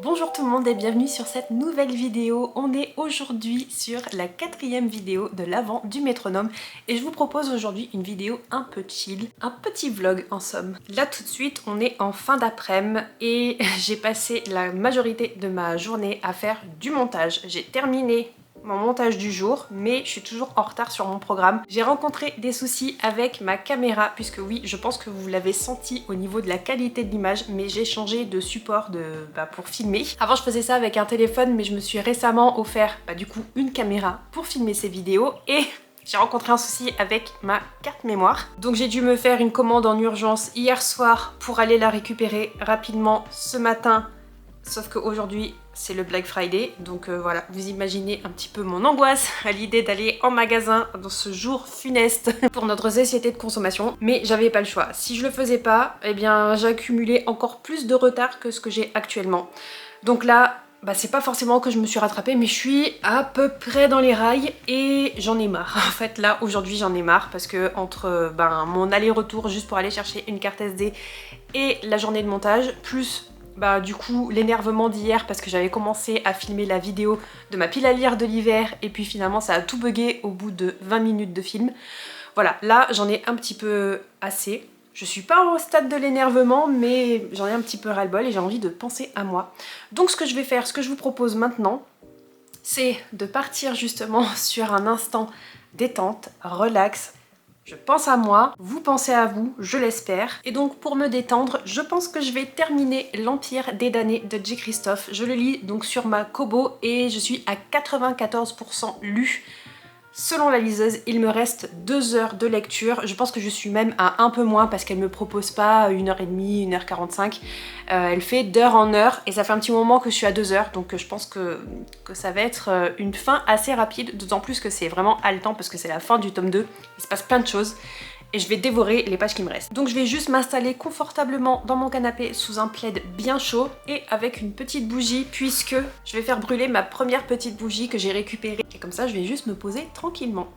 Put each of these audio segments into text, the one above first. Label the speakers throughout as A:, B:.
A: Bonjour tout le monde et bienvenue sur cette nouvelle vidéo. On est aujourd'hui sur la 4e vidéo de l'Avent du métronome et je vous propose aujourd'hui une vidéo un peu chill, un petit vlog en somme. Là tout de suite on est en fin d'après-midi et j'ai passé la majorité de ma journée à faire du montage. J'ai terminé mon montage du jour, mais je suis toujours en retard sur mon programme. J'ai rencontré des soucis avec ma caméra, puisque oui, je pense que vous l'avez senti au niveau de la qualité de l'image, mais j'ai changé de support pour filmer. Avant, je faisais ça avec un téléphone, mais je me suis récemment offert du coup une caméra pour filmer ces vidéos et j'ai rencontré un souci avec ma carte mémoire. Donc j'ai dû me faire une commande en urgence hier soir pour aller la récupérer rapidement ce matin. Sauf qu'aujourd'hui c'est le Black Friday, donc voilà, vous imaginez un petit peu mon angoisse à l'idée d'aller en magasin dans ce jour funeste pour notre société de consommation. Mais j'avais pas le choix. Si je le faisais pas, eh bien j'accumulais encore plus de retard que ce que j'ai actuellement. Donc là, c'est pas forcément que je me suis rattrapée, mais je suis à peu près dans les rails et j'en ai marre. En fait là, aujourd'hui j'en ai marre parce que entre mon aller-retour juste pour aller chercher une carte SD et la journée de montage, plus du coup l'énervement d'hier parce que j'avais commencé à filmer la vidéo de ma pile à lire de l'hiver et puis finalement ça a tout bugué au bout de 20 minutes de film. Voilà, là j'en ai un petit peu assez. Je suis pas au stade de l'énervement, mais j'en ai un petit peu ras-le-bol et j'ai envie de penser à moi. Donc ce que je vais faire, ce que je vous propose maintenant, c'est de partir justement sur un instant détente, relax. Je pense à moi, vous pensez à vous, je l'espère. Et donc pour me détendre, je pense que je vais terminer l'Empire des damnés de J. Christophe. Je le lis donc sur ma Kobo et je suis à 94% lu. Selon la liseuse, il me reste 2 heures de lecture. Je pense que je suis même à un peu moins parce qu'elle me propose pas 1h30, 1h45. Elle fait d'heure en heure et ça fait un petit moment que je suis à 2 heures. Donc je pense que ça va être une fin assez rapide. D'autant plus que c'est vraiment haletant parce que c'est la fin du tome 2. Il se passe plein de choses. Et je vais dévorer les pages qui me restent. Donc je vais juste m'installer confortablement dans mon canapé sous un plaid bien chaud et avec une petite bougie puisque je vais faire brûler ma première petite bougie que j'ai récupérée. Et comme ça je vais juste me poser tranquillement.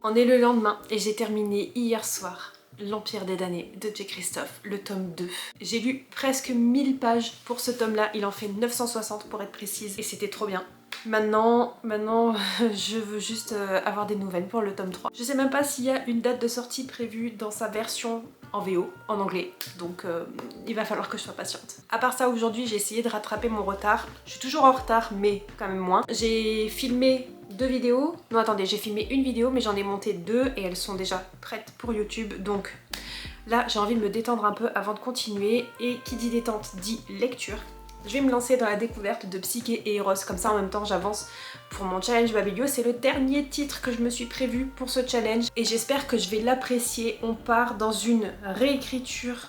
A: On est le lendemain et j'ai terminé hier soir l'Empire des damnés de J. Christophe, le tome 2. J'ai lu presque 1000 pages pour ce tome-là, il en fait 960 pour être précise et c'était trop bien. Maintenant, je veux juste avoir des nouvelles pour le tome 3. Je sais même pas s'il y a une date de sortie prévue dans sa version en VO, en anglais, donc il va falloir que je sois patiente. À part ça, aujourd'hui j'ai essayé de rattraper mon retard. Je suis toujours en retard, mais quand même moins. J'ai filmé 2 vidéos. Non attendez, j'ai filmé une vidéo mais j'en ai monté 2 et elles sont déjà prêtes pour YouTube. Donc là j'ai envie de me détendre un peu avant de continuer. Et qui dit détente dit lecture. Je vais me lancer dans la découverte de Psyché et Eros, comme ça en même temps j'avance pour mon challenge Babelio. C'est le dernier titre que je me suis prévu pour ce challenge et j'espère que je vais l'apprécier. On part dans une réécriture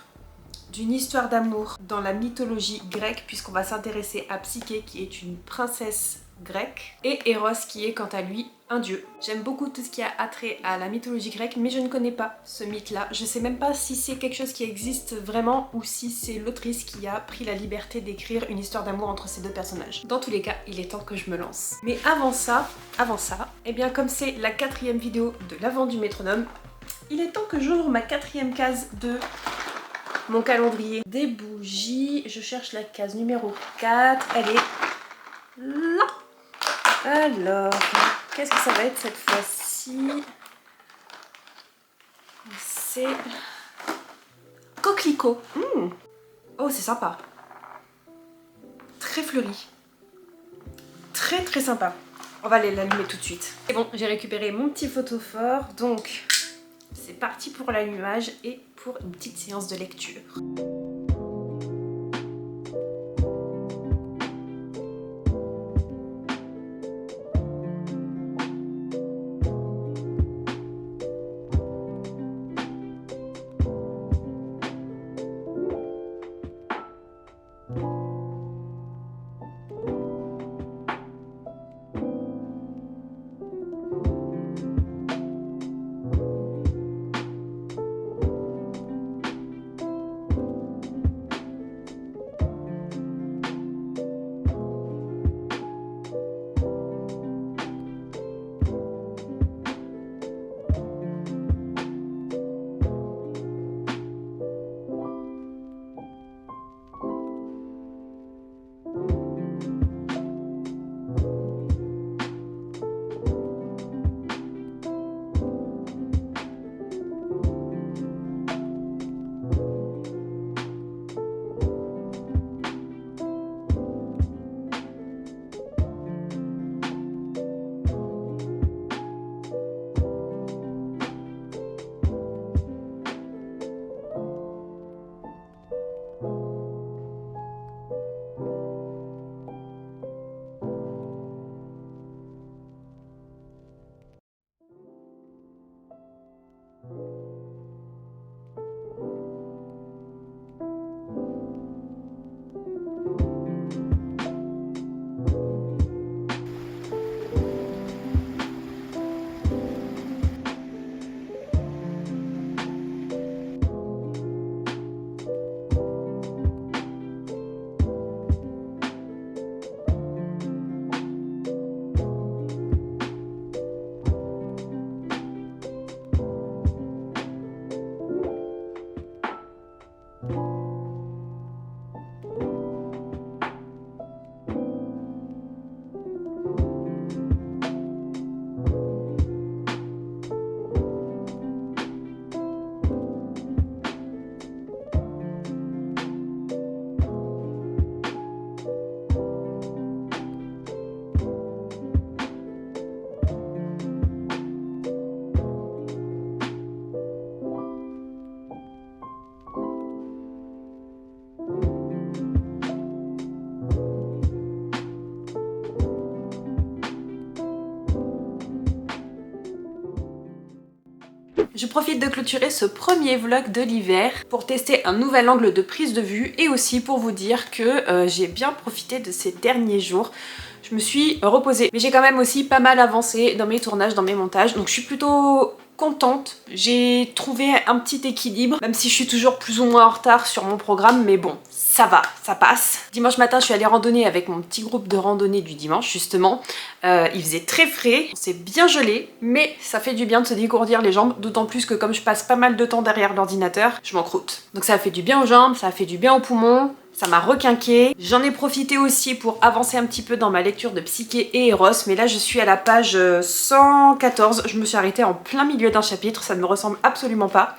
A: d'une histoire d'amour dans la mythologie grecque puisqu'on va s'intéresser à Psyché qui est une princesse grecque et Eros qui est quant à lui un dieu. J'aime beaucoup tout ce qui a attrait à la mythologie grecque mais je ne connais pas ce mythe là. Je sais même pas si c'est quelque chose qui existe vraiment ou si c'est l'autrice qui a pris la liberté d'écrire une histoire d'amour entre ces deux personnages. Dans tous les cas, il est temps que je me lance. Mais avant ça, et bien comme c'est la 4e vidéo de l'Avent du métronome, il est temps que j'ouvre ma 4e case de mon calendrier. Des bougies, je cherche la case numéro 4, elle est là. Alors, qu'est-ce que ça va être cette fois-ci? C'est coquelicot. Oh, c'est sympa. Très fleuri. Très très sympa. On va aller l'allumer tout de suite. Et bon, j'ai récupéré mon petit photophore, donc c'est parti pour l'allumage et pour une petite séance de lecture. Je profite de clôturer ce premier vlog de l'hiver pour tester un nouvel angle de prise de vue et aussi pour vous dire que j'ai bien profité de ces derniers jours. Je me suis reposée, mais j'ai quand même aussi pas mal avancé dans mes tournages, dans mes montages, donc je suis plutôt contente. J'ai trouvé un petit équilibre, même si je suis toujours plus ou moins en retard sur mon programme, mais bon, ça va, ça passe. Dimanche matin, je suis allée randonner avec mon petit groupe de randonnée du dimanche, justement. Il faisait très frais, c'est bien gelé, mais ça fait du bien de se dégourdir les jambes, d'autant plus que comme je passe pas mal de temps derrière l'ordinateur, je m'en croûte. Donc ça a fait du bien aux jambes, ça a fait du bien aux poumons, ça m'a requinqué. J'en ai profité aussi pour avancer un petit peu dans ma lecture de Psyché et Eros, mais là je suis à la page 114, je me suis arrêtée en plein milieu d'un chapitre, ça ne me ressemble absolument pas.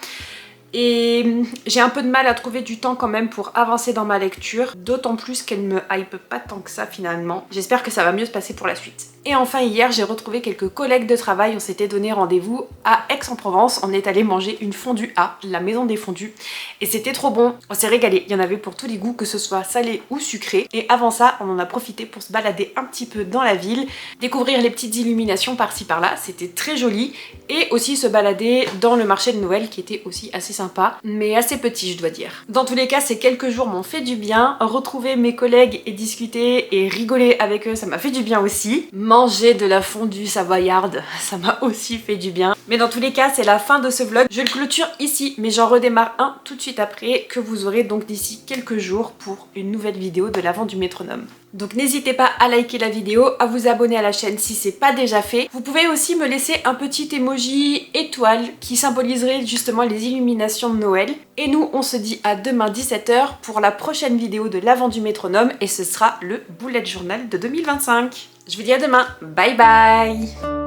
A: Et j'ai un peu de mal à trouver du temps quand même pour avancer dans ma lecture, d'autant plus qu'elle me hype pas tant que ça finalement. J'espère que ça va mieux se passer pour la suite. Et enfin hier j'ai retrouvé quelques collègues de travail, on s'était donné rendez-vous à Aix-en-Provence, on est allé manger une fondue à la maison des fondus et c'était trop bon, on s'est régalé, il y en avait pour tous les goûts, que ce soit salé ou sucré. Et avant ça on en a profité pour se balader un petit peu dans la ville, découvrir les petites illuminations par-ci par-là, c'était très joli, et aussi se balader dans le marché de Noël qui était aussi assez sympa, mais assez petit je dois dire. Dans tous les cas ces quelques jours m'ont fait du bien, retrouver mes collègues et discuter et rigoler avec eux ça m'a fait du bien aussi. Manger de la fondue savoyarde, ça m'a aussi fait du bien. Mais dans tous les cas c'est la fin de ce vlog, je le clôture ici mais j'en redémarre un tout de suite après que vous aurez donc d'ici quelques jours pour une nouvelle vidéo de l'Avent du métronome. Donc n'hésitez pas à liker la vidéo, à vous abonner à la chaîne si c'est pas déjà fait. Vous pouvez aussi me laisser un petit emoji étoile qui symboliserait justement les illuminations de Noël. Et nous on se dit à demain 17 h pour la prochaine vidéo de l'Avent du métronome et ce sera le bullet journal de 2025. Je vous dis à demain, bye bye.